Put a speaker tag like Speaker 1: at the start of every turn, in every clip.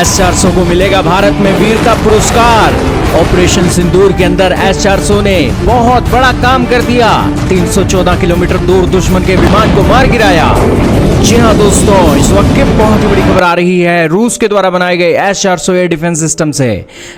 Speaker 1: S-400 को मिलेगा भारत में वीरता पुरस्कार। ऑपरेशन सिंदूर के अंदर S-400 ने बहुत बड़ा काम कर दिया। 314 किलोमीटर दूर दुश्मन के विमान को मार गिराया। जी हाँ दोस्तों, इस वक्त की बहुत ही बड़ी खबर आ रही है रूस के द्वारा बनाए गए S-400 एयर डिफेंस सिस्टम से।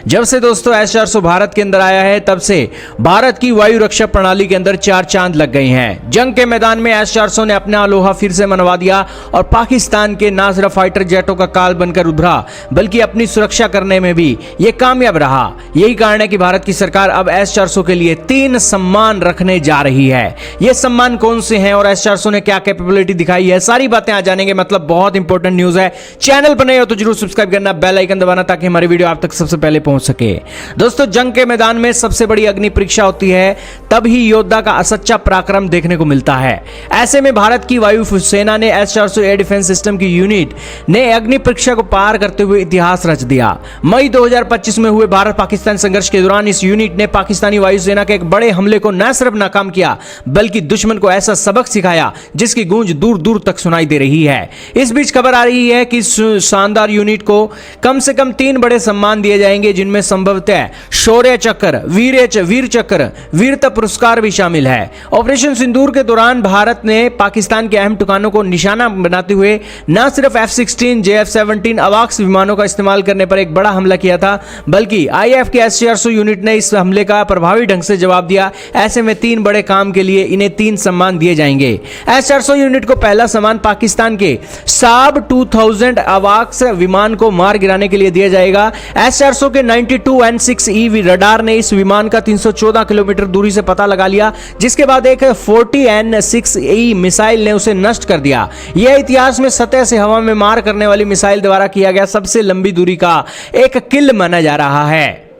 Speaker 1: जब से दोस्तों S-400 भारत के अंदर आया है, तब से भारत की वायु रक्षा प्रणाली के अंदर 4 चांद लग गए हैं। जंग के मैदान में S-400 ने अपना लोहा फिर से मनवा दिया और पाकिस्तान के ना सिर्फ फाइटर जेटों का काल बनकर उभरा, बल्कि अपनी सुरक्षा करने में भी ये कामयाब रहा। यही कारण है कि भारत की सरकार अब S-400 के लिए 3 सम्मान रखने जा रही है। ये सम्मान कौन से हैं और S-400 ने क्या कैपेबिलिटी दिखाई है, सारी बातें आज जानेंगे। मतलब बहुत इंपॉर्टेंट न्यूज है। चैनल पर नए हो तो जरूर सब्सक्राइब करना, बेल आइकन दबाना, ताकि हमारी वीडियो आप तक सबसे पहले पहुंच सके। दोस्तों, जंग के मैदान में सबसे बड़ी अग्नि परीक्षा होती है, तब ही योद्धा का सच्चा पराक्रम देखने को मिलता है। ऐसे में भारत की वायु सेना ने S-400 एयर डिफेंस सिस्टम की यूनिट ने अग्नि परीक्षा को पार करते हुए इतिहास रच दिया। मई 2025 में हुए भारत पाकिस्तान संघर्ष के दौरान इस यूनिट ने पाकिस्तानी वायुसेना के एक बड़े हमले को न सिर्फ नाकाम किया, बल्कि दुश्मन को ऐसा सबक सिखाया जिसकी गूंज दूर दूर तक सुनाई दे रही है। इस बीच खबर आ रही है कि शानदार यूनिट को कम से कम 3 बड़े सम्मान दिए जाएंगे, जिनमें संभवतः शौर्य चक्र, वीर चक्र, वीरता पुरस्कार भी शामिल है। ऑपरेशन सिंदूर के दौरान भारत ने पाकिस्तान के अहम ठिकानों को निशाना बनाते हुए न सिर्फ F-16, JF-17 अवाक्स विमानों का इस्तेमाल करने पर एक बड़ा हमला किया था, बल्कि IAF के S-400 यूनिट ने इस हमले का प्रभावी ढंग से जवाब दिया। ऐसे में 3 बड़े काम के लिए इन्हें 3 सम्मान दिए जाएंगे। S-400 यूनिट को पहला सम्मान पाकिस्तान के साब 2000 अवाक्स विमान को मार गिराने के लिए दिया जाएगा। S-400 के 92N6E रडार ने इस विमान का 314 किलोमीटर दूरी से पता लगा लिया, जिसके बाद एक 40N6E मिसाइल ने उसे नष्ट कर दिया। यह इतिहास में सतह से हवा में मार करने वाली मिसाइल द्वारा किया गया सबसे लंबी दूरी का एक किल माना जा रहा है।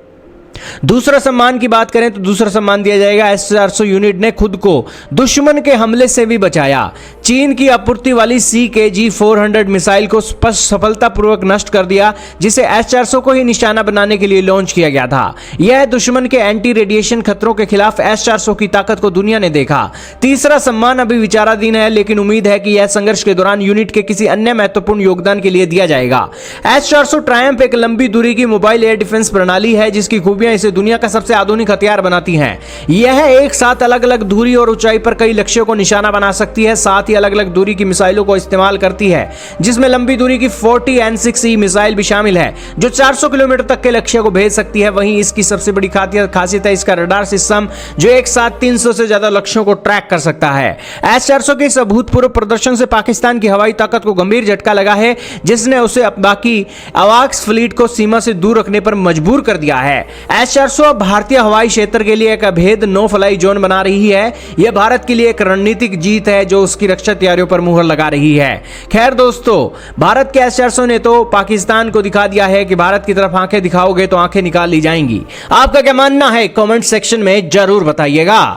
Speaker 1: दूसरा सम्मान की बात करें तो दूसरा सम्मान दिया जाएगा। S-400 यूनिट ने खुद को दुश्मन के हमले से भी बचाया। चीन की आपूर्ति वाली CKG-400 मिसाइल को सफलतापूर्वक नष्ट कर दिया, जिसे S-400 को ही निशाना बनाने के लिए लॉन्च किया गया था। यह दुश्मन के एंटी रेडिएशन खतरों के खिलाफ S-400 की ताकत को दुनिया ने देखा। तीसरा सम्मान अभी विचाराधीन है, लेकिन उम्मीद है कि यह संघर्ष के दौरान यूनिट के किसी अन्य महत्वपूर्ण योगदान के लिए दिया जाएगा। S-400 ट्रायम्फ एक लंबी दूरी की मोबाइल एयर डिफेंस प्रणाली है, जिसकी खूबियां इसे दुनिया का सबसे आधुनिक हथियार बनाती हैं। यह एक साथ अलग अलग दूरी और ऊंचाई पर कई लक्ष्यों को निशाना बना सकती है। साथ ही अलग अलग दूरी की मिसाइलों को इस्तेमाल करती है, जिसमें लंबी दूरी की 40N6E मिसाइल भी शामिल है, जो 400 किलोमीटर तक के लक्ष्य को भेज सकती है। वहीं इसकी सबसे बड़ी खासियत है इसका रडार सिस्टम, जो एक साथ 300 से ज्यादा लक्ष्यों को ट्रैक कर सकता है। S-400 के इस अभूतपूर्व प्रदर्शन से पाकिस्तान की हवाई ताकत को गंभीर झटका लगा है, जिसने उसे बाकी अवाक्स फ्लीट को सीमा से दूर रखने पर मजबूर कर दिया है। S-400 भारतीय हवाई क्षेत्र के लिए एक अभेद नो फ्लाई जोन बना रही है। यह भारत के लिए एक रणनीतिक जीत है, जो उसकी रक्षा तैयारियों पर मुहर लगा रही है। खैर दोस्तों, भारत के S-400 ने तो पाकिस्तान को दिखा दिया है कि भारत की तरफ आंखें दिखाओगे तो आंखें निकाल ली जाएंगी। आपका क्या मानना है, कमेंट सेक्शन में जरूर बताइएगा।